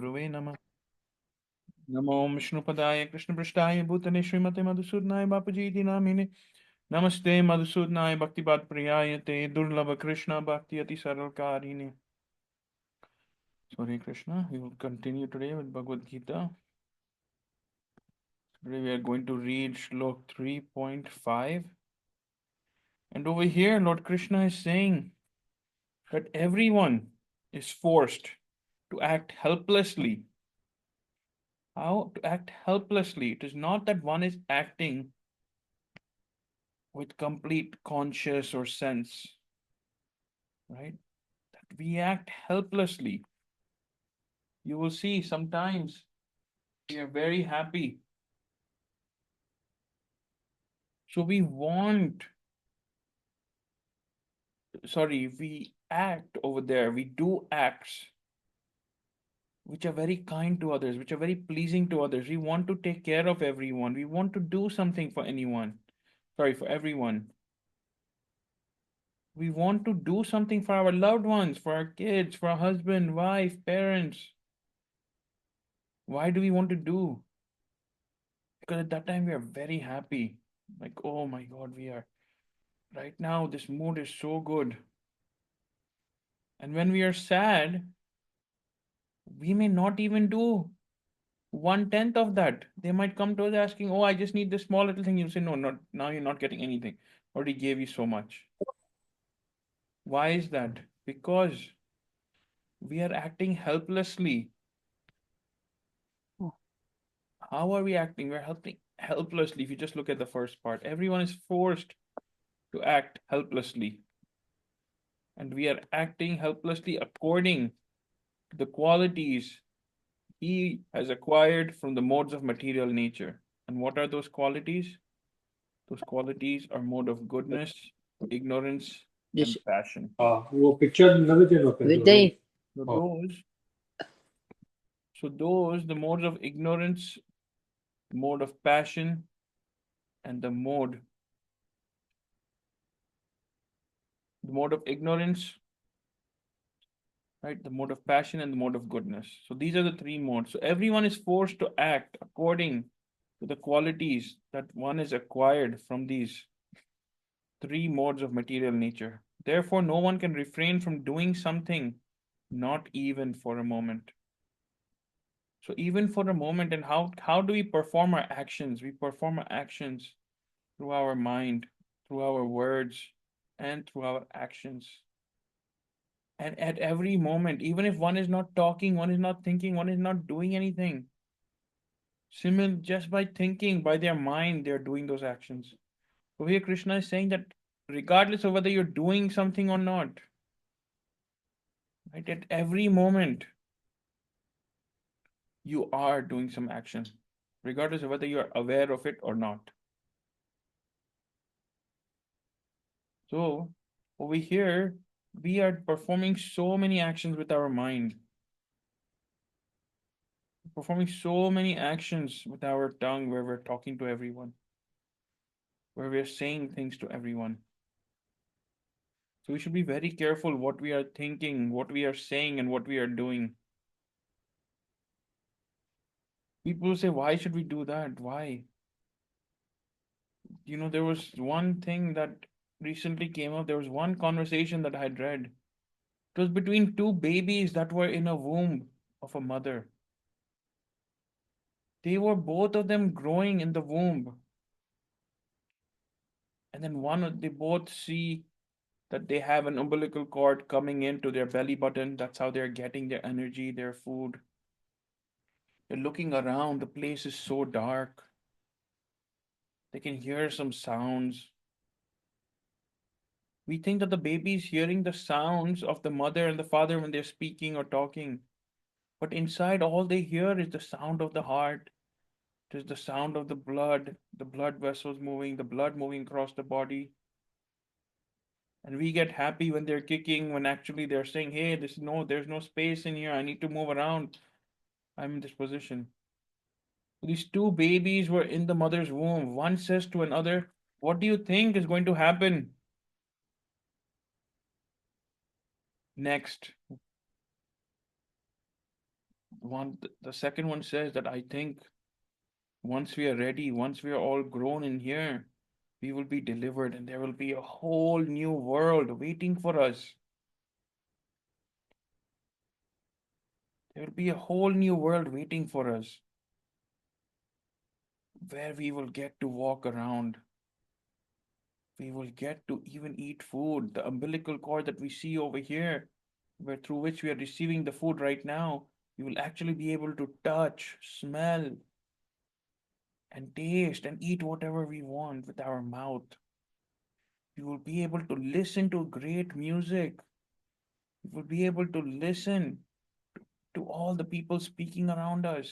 Guruve Namah. Namo Vishnupadaya Krishna Prashtaya Bhutane Srimate Madhusudnaya Bapuji Iti Namine. Namaste Madhusudnaya Bhaktipat Priyayate Durlabha Krishna Bhakti Ati Saralkarine. Sorry Krishna, we will continue today with Bhagavad Gita. Today we are going to read Shlok 3.5. And over here, Lord Krishna is saying that everyone is forced to act helplessly. How to act helplessly? It is not that one is acting with complete conscious or sense, right? That we act helplessly. You will see sometimes we are very happy. So we act over there. We do acts which are very kind to others, which are very pleasing to others. We want to take care of everyone. We want to do something for for everyone. We want to do something for our loved ones, for our kids, for our husband, wife, parents. Why do we want to do? Because at that time we are very happy. Like, oh my God, we are right now, this mood is so good. And when we are sad, we may not even do 1/10 of that. They might come to us asking, oh, I just need this small little thing. You say, no, not now, you're not getting anything. Already gave you so much. Why is that? Because we are acting helplessly. How are we acting? We're helping helplessly. If you just look at the first part, everyone is forced to act helplessly. And we are acting helplessly according to the qualities he has acquired from the modes of material nature. And what are those qualities? Those qualities are mode of goodness, ignorance, and Just passion. वो picture नवी change होता है Vijay, So हाँ the modes of ignorance, mode of passion, and the mode of ignorance, right? The mode of passion and the mode of goodness. So these are the three modes. So everyone is forced to act according to the qualities that one is acquired from these three modes of material nature. Therefore, no one can refrain from doing something, not even for a moment. So even for a moment, and how do we perform our actions? We perform our actions through our mind, through our words, and through our actions. And at every moment, even if one is not talking, one is not thinking, one is not doing anything, just by thinking, by their mind, they're doing those actions. So here Krishna is saying that regardless of whether you're doing something or not, right, at every moment, you are doing some action, regardless of whether you are aware of it or not. So over here, we are performing so many actions with our mind, performing so many actions with our tongue where we're talking to everyone, where we're saying things to everyone. So we should be very careful what we are thinking, what we are saying, and what we are doing. People say, why should we do that? Why? There was one thing that recently came up. There was one conversation that I had read. It was between two babies that were in a womb of a mother. They were both of them growing in the womb. And then they both see that they have an umbilical cord coming into their belly button. That's how they're getting their energy, their food. They're looking around. The place is so dark. They can hear some sounds. We think that the baby is hearing the sounds of the mother and the father when they're speaking or talking. But inside, all they hear is the sound of the heart. It is the sound of the blood vessels moving, the blood moving across the body. And we get happy when they're kicking, when actually they're saying, hey, there's no space in here. I need to move around. I'm in this position. These two babies were in the mother's womb. One says to another, what do you think is going to happen next? The second one says that I think once we are ready, once we are all grown in here, we will be delivered and there will be a whole new world waiting for us. There will be a whole new world waiting for us where we will get to walk around. We will get to even eat food. The umbilical cord that we see over here, where through which we are receiving the food right now, we will actually be able to touch, smell, and taste and eat whatever we want with our mouth. We will be able to listen to great music. We will be able to listen to all the people speaking around us.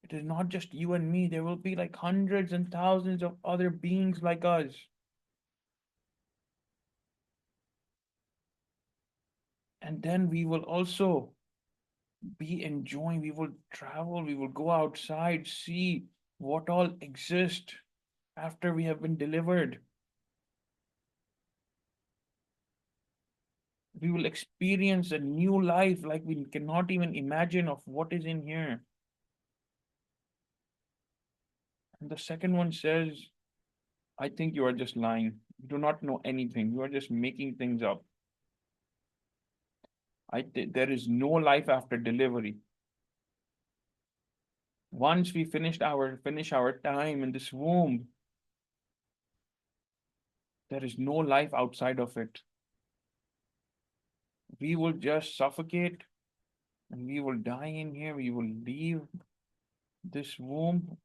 It is not just you and me. There will be like hundreds and thousands of other beings like us. And then we will also be enjoying, we will travel, we will go outside, see what all exists after we have been delivered. We will experience a new life like we cannot even imagine of what is in here. And the second one says, I think you are just lying. You do not know anything. You are just making things up. There is no life after delivery. Once we finish our time in this womb, there is no life outside of it. We will just suffocate and we will die in here. We will leave this womb.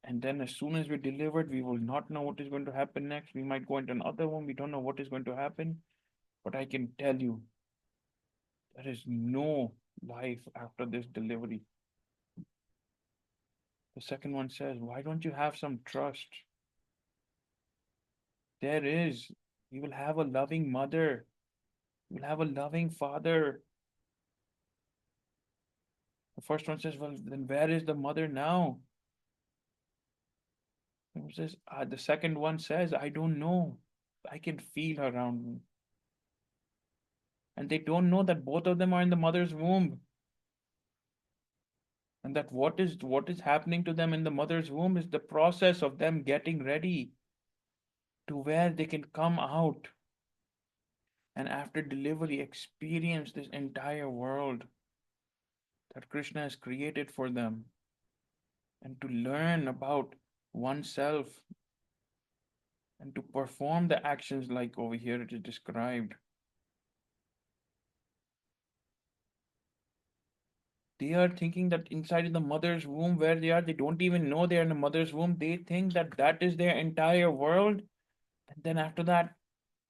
And then as soon as we're delivered, we will not know what is going to happen next. We might go into another womb. We don't know what is going to happen. But I can tell you, there is no life after this delivery. The second one says, why don't you have some trust? There is. You will have a loving mother. You will have a loving father. The first one says, well, then where is the mother now? The second one says, I don't know. I can feel her around me. And they don't know that both of them are in the mother's womb. And that what is happening to them in the mother's womb is the process of them getting ready to where they can come out and after delivery experience this entire world that Krishna has created for them and to learn about oneself and to perform the actions like over here it is described. They are thinking that inside the mother's womb where they don't even know they're in the mother's womb. They think that that is their entire world. And then after that,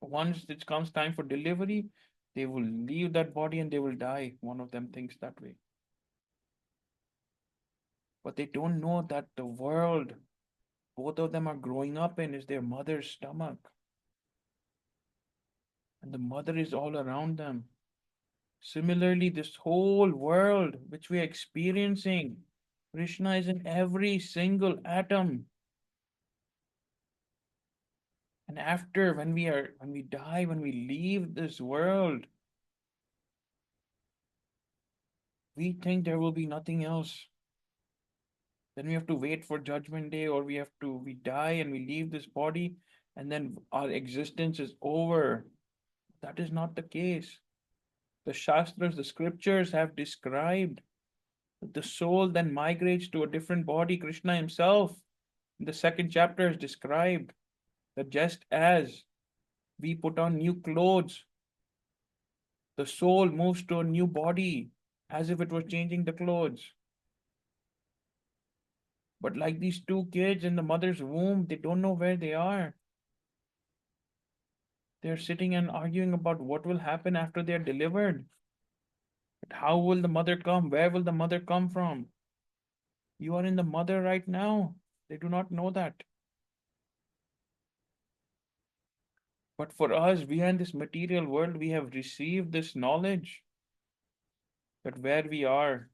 once it comes time for delivery, they will leave that body and they will die. One of them thinks that way. But they don't know that the world both of them are growing up in is their mother's stomach. And the mother is all around them. Similarly, this whole world which we are experiencing, Krishna is in every single atom. And after, when we die, when we leave this world, we think there will be nothing else. Then we have to wait for Judgment Day, or we die and we leave this body, and then our existence is over. That is not the case. The Shastras, the scriptures have described that the soul then migrates to a different body. Krishna himself, in the second chapter, has described that just as we put on new clothes, the soul moves to a new body as if it was changing the clothes. But like these two kids in the mother's womb, they don't know where they are. They're sitting and arguing about what will happen after they're delivered. But how will the mother come? Where will the mother come from? You are in the mother right now. They do not know that. But for us, we are in this material world. We have received this knowledge that where we are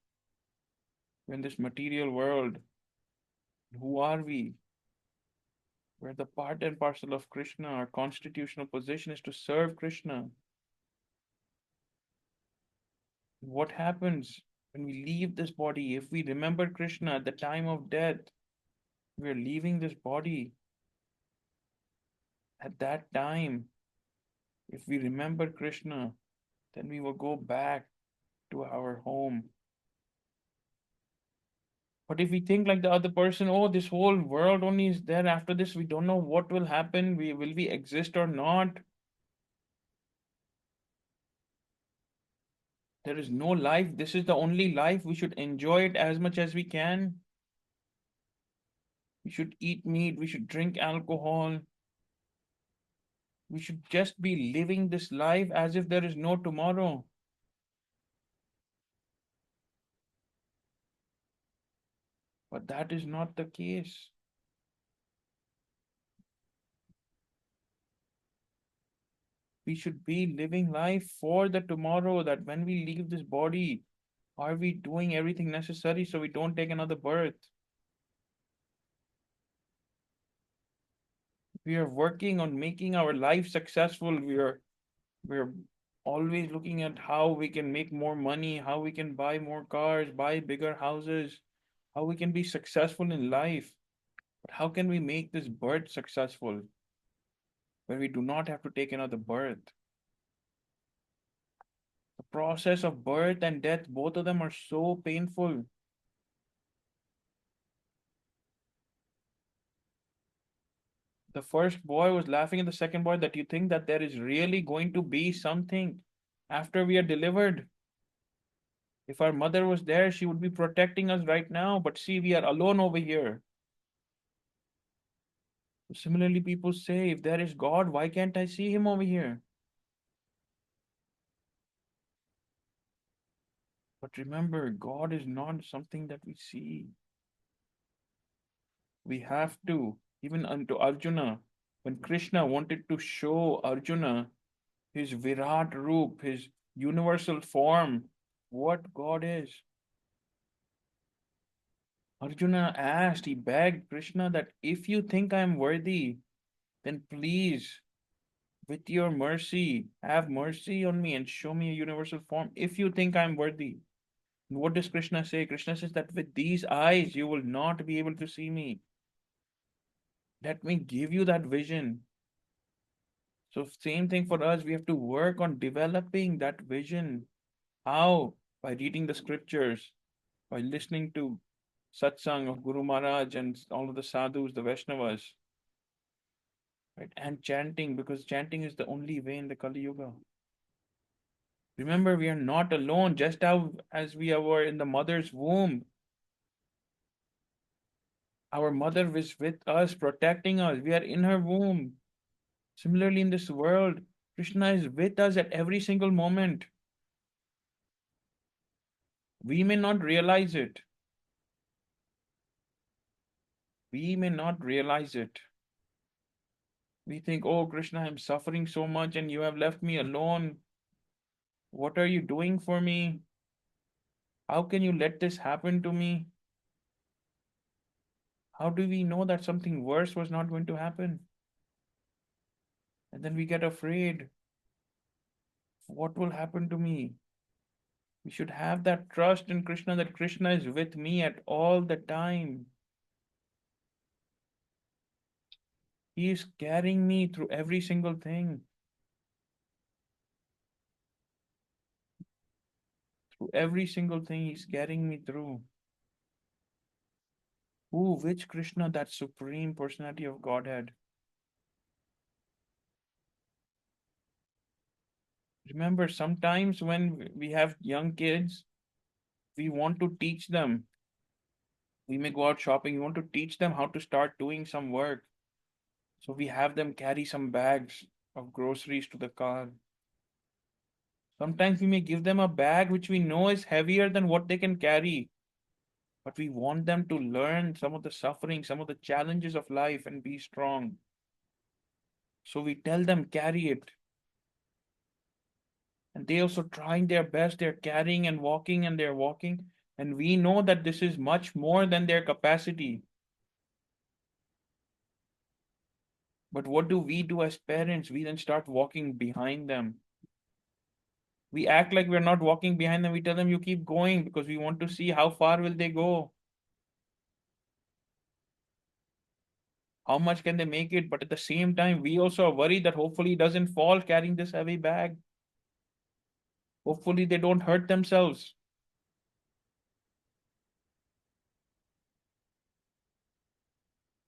in this material world, who are we? We're the part and parcel of Krishna. Our constitutional position is to serve Krishna. What happens When we leave this body, if we remember Krishna at the time of death, we are leaving this body. At that time, if we remember Krishna, then we will go back to our home. But if we think like the other person, oh, this whole world only is there after this, we don't know what will happen, will we exist or not? There is no life. This is the only life. We should enjoy it as much as we can. We should eat meat. We should drink alcohol. We should just be living this life as if there is no tomorrow. But that is not the case. We should be living life for the tomorrow, that when we leave this body, are we doing everything necessary so we don't take another birth? We are working on making our life successful. We're always looking at how we can make more money, how we can buy more cars, buy bigger houses, how we can be successful in life. But how can we make this birth successful where we do not have to take another birth? The process of birth and death, both of them are so painful. The first boy was laughing at the second boy that you think that there is really going to be something after we are delivered. If our mother was there, she would be protecting us right now. But see, we are alone over here. Similarly, people say, if there is God, why can't I see him over here? But remember, God is not something that we see. We have to, even unto Arjuna, when Krishna wanted to show Arjuna his Virat Roop, his universal form, what God is. Arjuna asked, he begged Krishna that if you think I am worthy, then please, with your mercy, have mercy on me and show me a universal form if you think I am worthy. And what does Krishna say? Krishna says that with these eyes you will not be able to see me. Let me give you that vision. So, same thing for us. We have to work on developing that vision. How? By reading the scriptures, by listening to satsang of Guru Maharaj and all of the sadhus, the Vaishnavas, right? And chanting, because chanting is the only way in the Kali Yuga. Remember, we are not alone, just as we were in the mother's womb. Our mother is with us, protecting us. We are in her womb. Similarly, in this world, Krishna is with us at every single moment. We may not realize it. We may not realize it. We think, oh, Krishna, I'm suffering so much and you have left me alone. What are you doing for me? How can you let this happen to me? How do we know that something worse was not going to happen? And then we get afraid. What will happen to me? We should have that trust in Krishna that Krishna is with me at all the time. He is carrying me through every single thing. Through every single thing, He's carrying me through. Who, which Krishna? That Supreme Personality of Godhead. Remember, sometimes when we have young kids, we want to teach them. We may go out shopping, we want to teach them how to start doing some work. So we have them carry some bags of groceries to the car. Sometimes we may give them a bag which we know is heavier than what they can carry, but we want them to learn some of the suffering, some of the challenges of life and be strong. So we tell them, carry it. And they also trying their best. They're carrying and they're walking. And we know that this is much more than their capacity. But what do we do as parents? We then start walking behind them. We act like we're not walking behind them. We tell them, you keep going, because we want to see how far will they go. How much can they make it? But at the same time, we also are worried that hopefully he doesn't fall carrying this heavy bag. Hopefully they don't hurt themselves.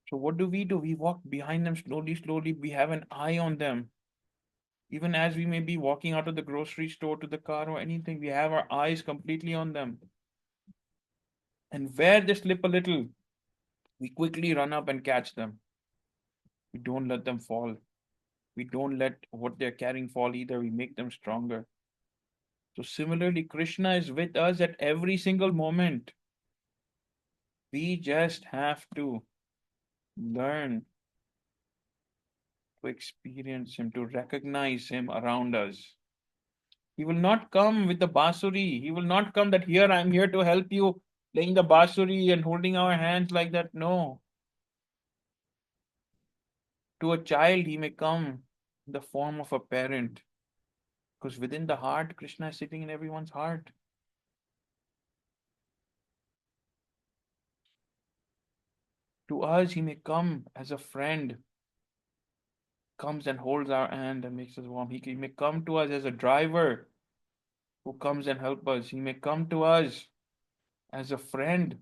So what do? We walk behind them slowly, slowly. We have an eye on them. Even as we may be walking out of the grocery store to the car or anything, we have our eyes completely on them. And where they slip a little, we quickly run up and catch them. We don't let them fall. We don't let what they're carrying fall either. We make them stronger. So similarly, Krishna is with us at every single moment. We just have to learn to experience him, to recognize him around us. He will not come with the basuri. He will not come that here I'm here to help you, playing the basuri and holding our hands like that. No. To a child, he may come in the form of a parent. Because within the heart, Krishna is sitting in everyone's heart. To us, he may come as a friend, comes and holds our hand and makes us warm. He may come to us as a driver who comes and helps us. He may come to us as a friend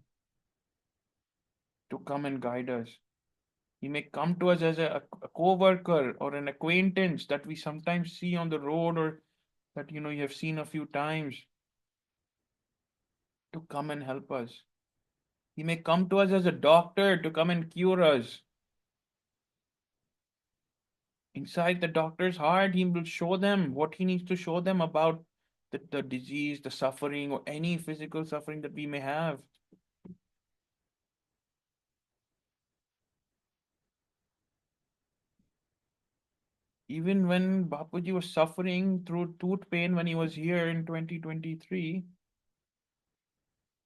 to come and guide us. He may come to us as a co-worker or an acquaintance that we sometimes see on the road, or that you have seen a few times, to come and help us. He may come to us as a doctor to come and cure us. Inside the doctor's heart, he will show them what he needs to show them about the disease, the suffering, or any physical suffering that we may have. Even when Bapuji was suffering through tooth pain when he was here in 2023,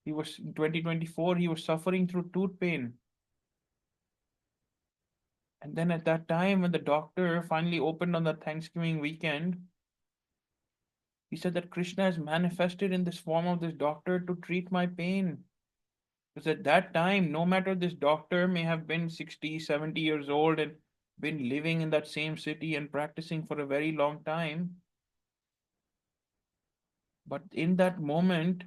in 2024, he was suffering through tooth pain. And then at that time, when the doctor finally opened on the Thanksgiving weekend, he said that Krishna has manifested in this form of this doctor to treat my pain. Because at that time, no matter, this doctor may have been 60, 70 years old and been living in that same city and practicing for a very long time. But in that moment,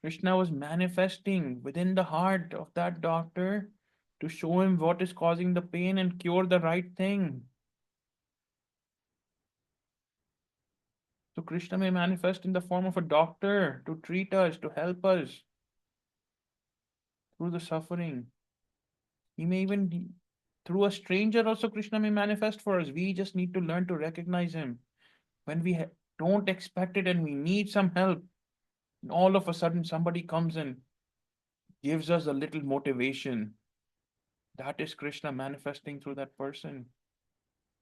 Krishna was manifesting within the heart of that doctor to show him what is causing the pain and cure the right thing. So Krishna may manifest in the form of a doctor to treat us, to help us through the suffering. He may even, through a stranger also, Krishna may manifest for us. We just need to learn to recognize him. When we don't expect it and we need some help, and all of a sudden somebody comes and gives us a little motivation. That is Krishna manifesting through that person.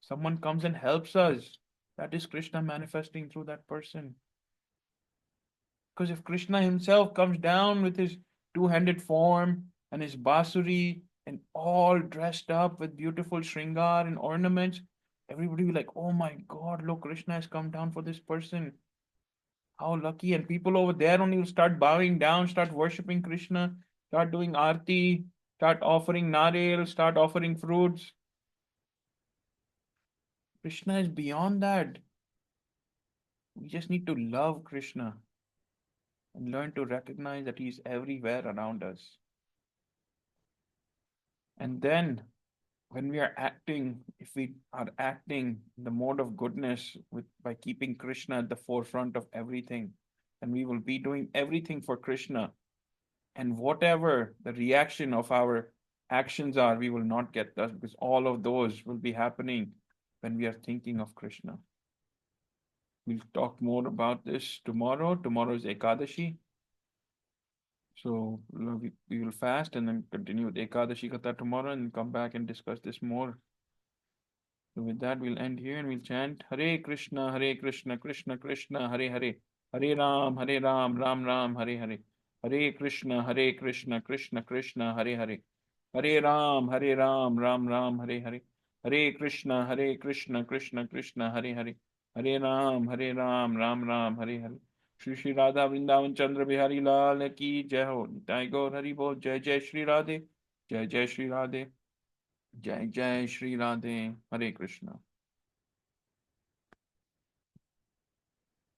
Someone comes and helps us. That is Krishna manifesting through that person. Because if Krishna himself comes down with his two-handed form and his basuri and all dressed up with beautiful shringar and ornaments, everybody will be like, oh my God, look, Krishna has come down for this person. How lucky. And people over there only will start bowing down, start worshipping Krishna, start doing arti, start offering narel, start offering fruits. Krishna is beyond that. We just need to love Krishna and learn to recognize that He's everywhere around us. And then, when we are acting, if we are acting in the mode of goodness by keeping Krishna at the forefront of everything, then we will be doing everything for Krishna. And whatever the reaction of our actions are, we will not get that, because all of those will be happening when we are thinking of Krishna. We'll talk more about this tomorrow. Tomorrow is Ekadashi. So we will fast and then continue with Ekadashi Katha tomorrow and come back and discuss this more. So with that, we'll end here and we'll chant Hare Krishna, Krishna Krishna, Hare Hare, Hare Ram, Ram Ram, Hare Hare, Hare Krishna, Krishna Krishna, Hare Hare, Hare Ram, Ram Ram, Hare Hare, Hare Krishna, Krishna Krishna, Hare Hare, हरे राम राम राम हरे हरे। श्री श्री राधा वृंदावन चंद्र बिहारी लाल की जय हो। निताई गौर हरि बोल। जय जय श्री राधे। जय जय श्री राधे। जय जय श्री राधे। हरे कृष्णा।